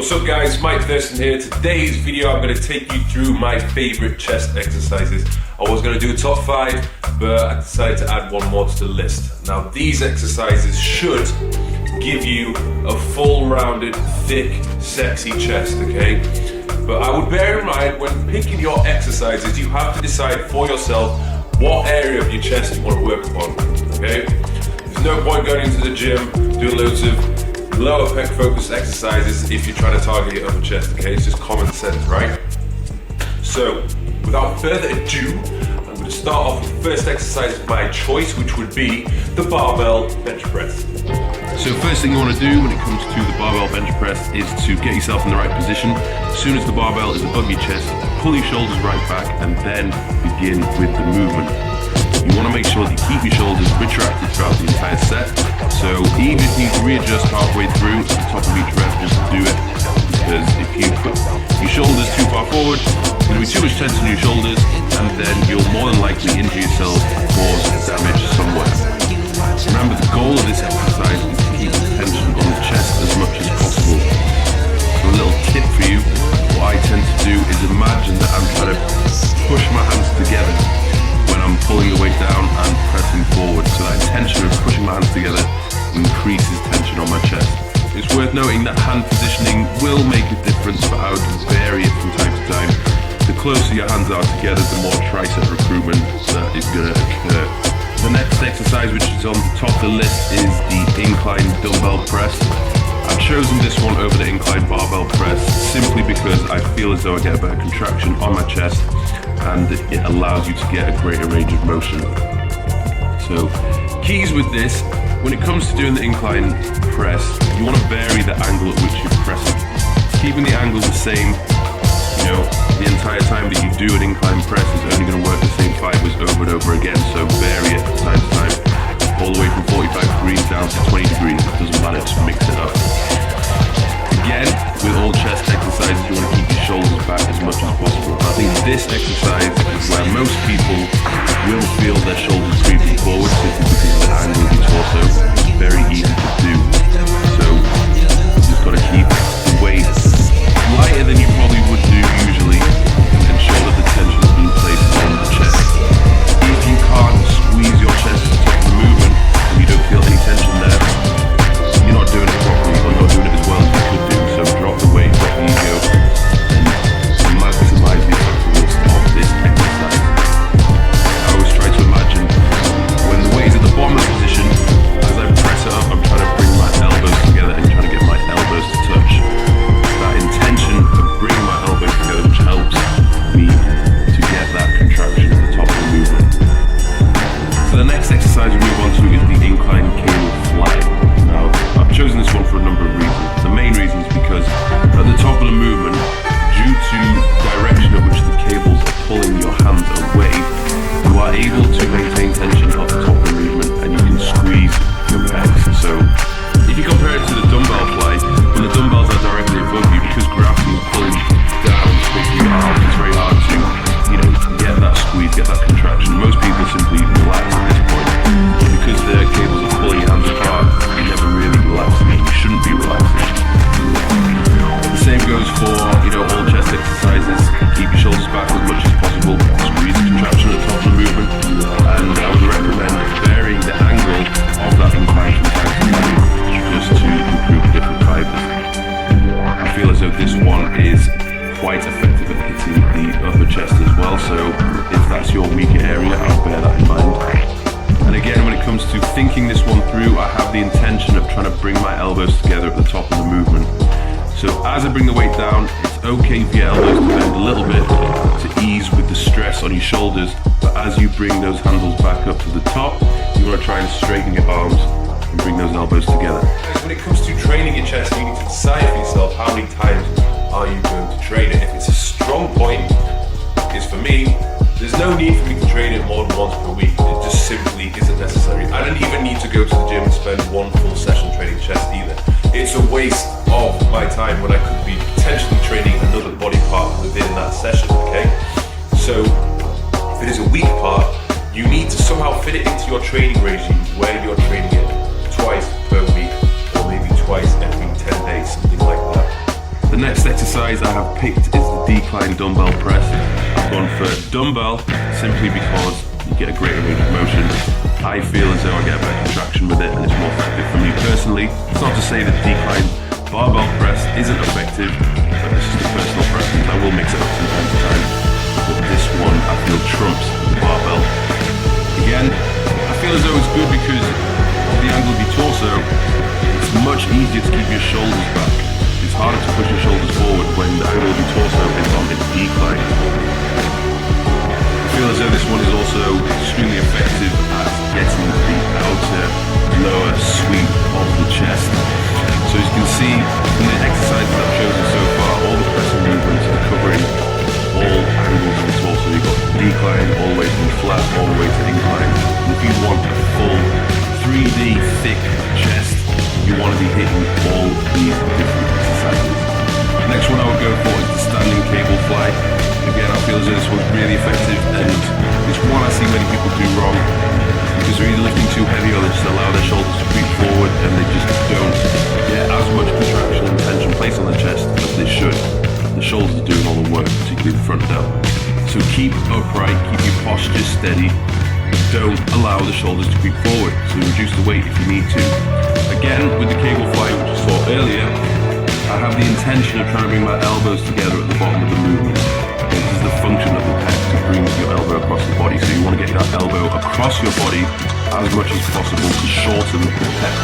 What's up guys, Mike Thurston here. Today's video I'm going to take you through my favourite chest exercises. I was going to do a top 5, but I decided to add one more to the list. Now these exercises should give you a full rounded, thick, sexy chest, okay? But I would bear in mind when picking your exercises, you have to decide for yourself what area of your chest you want to work upon, okay? There's no point going into the gym, doing loads of lower pec focused exercises if you're trying to target your upper chest, okay? It's just common sense, right? So, without further ado, I'm going to start off with the first exercise of my choice, which would be the barbell bench press. So first thing you want to do when it comes to the barbell bench press is to get yourself in the right position. As soon as the barbell is above your chest, pull your shoulders right back and then begin with the movement. You want to make sure that you keep your shoulders retracted throughout the entire set. So even if you need to readjust halfway through at the top of each rep, just do it. Because if you put your shoulders too far forward, there's going to be too much tension in your shoulders, and then you'll more than likely injure yourself, cause damage somewhere. Remember, the goal of this exercise is to keep the tension on the chest as much as possible. So a little tip for you, what I tend to do is imagine that I'm trying to push my hands together when I'm pulling the weight down and pressing forward. So that intention of pushing my hands together increases tension on my chest. It's worth noting that hand positioning will make a difference, but I would vary it from time to time. The closer your hands are together, the more tricep recruitment that is going to occur. The next exercise, which is on the top of the list, is the incline dumbbell press. I've chosen this one over the incline barbell press simply because I feel as though I get a better contraction on my chest and it allows you to get a greater range of motion. So, keys with this, when it comes to doing the incline press, you want to vary the angle at which you're pressing. Keeping the angle the same, the entire time that you do an incline press is only going to work the same fibers over and over again, so vary it time to time, all the way from 45 degrees down to 20 degrees, it doesn't matter, just mix it up. Again, with all chest exercises, you want to keep your shoulders back as much as possible. I think this exercise is where most people will feel their shoulders creeping forward simply because of the angle of your torso. It's very easy to do. So, you've just got to keep the weight lighter than you probably would do usually and ensure that the tension is being placed on the chest. If you can't squeeze your chest to the top of the movement and you don't feel any tension there, you're not doing it properly or not doing it as well as you could do. So drop the weight, drop the ego, and maximize the effectiveness of this exercise. I always try to imagine when the weight is at the bottom of the position, as I press it up, I'm trying to bring my elbows together and trying to get my elbows to touch. That intention of bringing my elbows together, which helps me to get that contraction at the top of the movement. So the next exercise we move on to is the incline cable fly. Now, I've chosen this one for a number of reasons. The main reason is because at the top of the movement, due to direction at which the cables are pulling your hands away, you are able to maintain tension at the top of the movement and you can squeeze your pecs. So if you compare it to the dumbbell fly, when the dumbbells are directly above you, because gravity is pulling down with your arms, it's very hard to, get that squeeze, get that contraction. Most people simply relax at this point. But because the cables are pulling your hands apart, you're never really relaxing and you shouldn't be relaxing. The same goes for, all chest exercises. Keep your shoulders back as much as possible, squeeze the contraction at the top of the movement, and I would recommend varying the angle of that incline from time to time just to improve different fibers. I feel as though this one is quite effective at hitting the upper chest as well, so if that's your weaker area, I'll bear that in mind. And again, when it comes to thinking this one through, I have the intention of trying to bring my elbows together at the top of the movement. So as I bring the weight down, it's okay for your elbows to bend a little bit to ease with the stress on your shoulders, but as you bring those handles back up to the top, you want to try and straighten your arms and bring those elbows together. When it comes to training your chest, you need to decide for yourself how many times are you going to train it. If it's a strong point, is for me, there's no need for me to train it more than once per week. It just simply isn't necessary. I don't even need to go to the gym and spend one full session training chest either. It's a waste of my time when I could be potentially training another body part within that session, okay? So, if it is a weak part, you need to somehow fit it into your training regime where you're training it twice per week or maybe twice every 10 days, something like that. The exercise I have picked is the decline dumbbell press. I've gone for dumbbell simply because you get a greater range of motion. I feel as though I get a better traction with it and it's more effective for me personally. It's not to say that decline barbell press isn't effective, but this is the personal preference. I will mix it up from time to time, but this one I feel trumps the barbell. Again, I feel as though it's good because of the angle of your torso. It's much easier to keep your shoulders back. It's harder to push your shoulders forward when the angle of your torso is on its decline. I feel as though this one is also extremely effective at getting the outer lower sweep of the chest. So as you can see from the exercises I've chosen so far, all the pressing movements are covering all angles of the torso. You've got decline all the way from flat all the way to incline. And if you want a full 3D thick chest, you want to be hitting all these different exercises. The next one I would go for is the standing cable fly. Again, I feel as though this one's really effective, and it's one I see many people do wrong because they're either lifting too heavy or they just allow their shoulders to creep forward and they just don't get as much contraction and tension placed on the chest as they should. The shoulders are doing all the work, particularly the front delt. So keep upright, keep your posture steady. Don't allow the shoulders to creep forward, so reduce the weight if you need to. Again, with the cable fly, which you saw earlier, I have the intention of trying to bring my elbows together at the bottom of the movement. This is the function of the pec, to bring your elbow across the body. So you want to get that elbow across your body as much as possible to shorten the pec.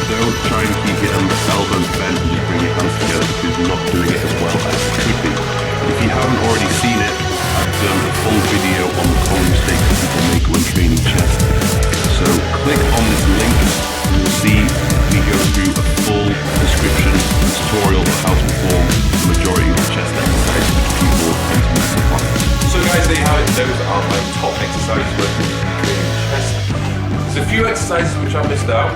Don't try and keep your elbows bent and just bring your hands together because you're not doing it as well as it could be. If you haven't already seen it, I've done a full video on the common mistakes that people make when training chest. So click on this link and you'll see me go through a full description and tutorial of how to perform the majority of the chest exercises which people tend to miss upon. So guys, there you have it. Those are my top exercises when training chest. There's a few exercises which I missed out.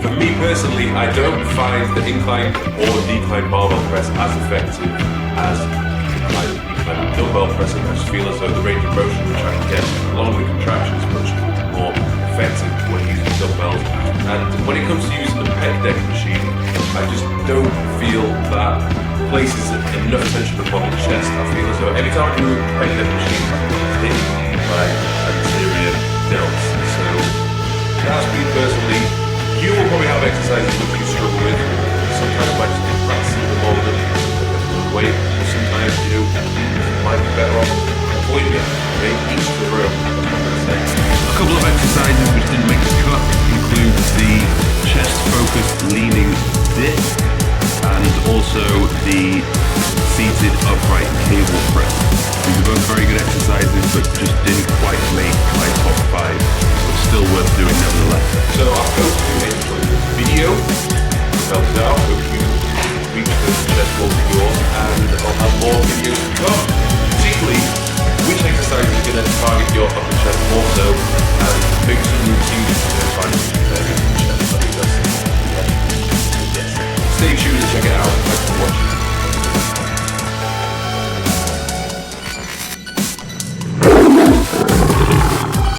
For me personally, I don't find the incline or decline barbell press as effective as incline dumbbell pressing. I just feel as though the range of motion which I can get along with contraction is much more effective when using dumbbells. And when it comes to using the pec deck machine, I just don't feel that places enough tension upon the chest. I feel as though every time I do a pec deck machine, it's hitting my anterior delts. So that's me personally. You will probably have exercises which you struggle with. Sometimes it might just be practicing the more than weight, or sometimes you might be better off avoiding it. Okay, each to their own. A couple of exercises which didn't make the cut include the chest-focused leaning dip and also the seated upright cable press. These are both very good exercises but just didn't quite make my top 5. But still worth doing nevertheless. So I hope you enjoyed this video. Helped out. Hope you reached the chest goals of yours.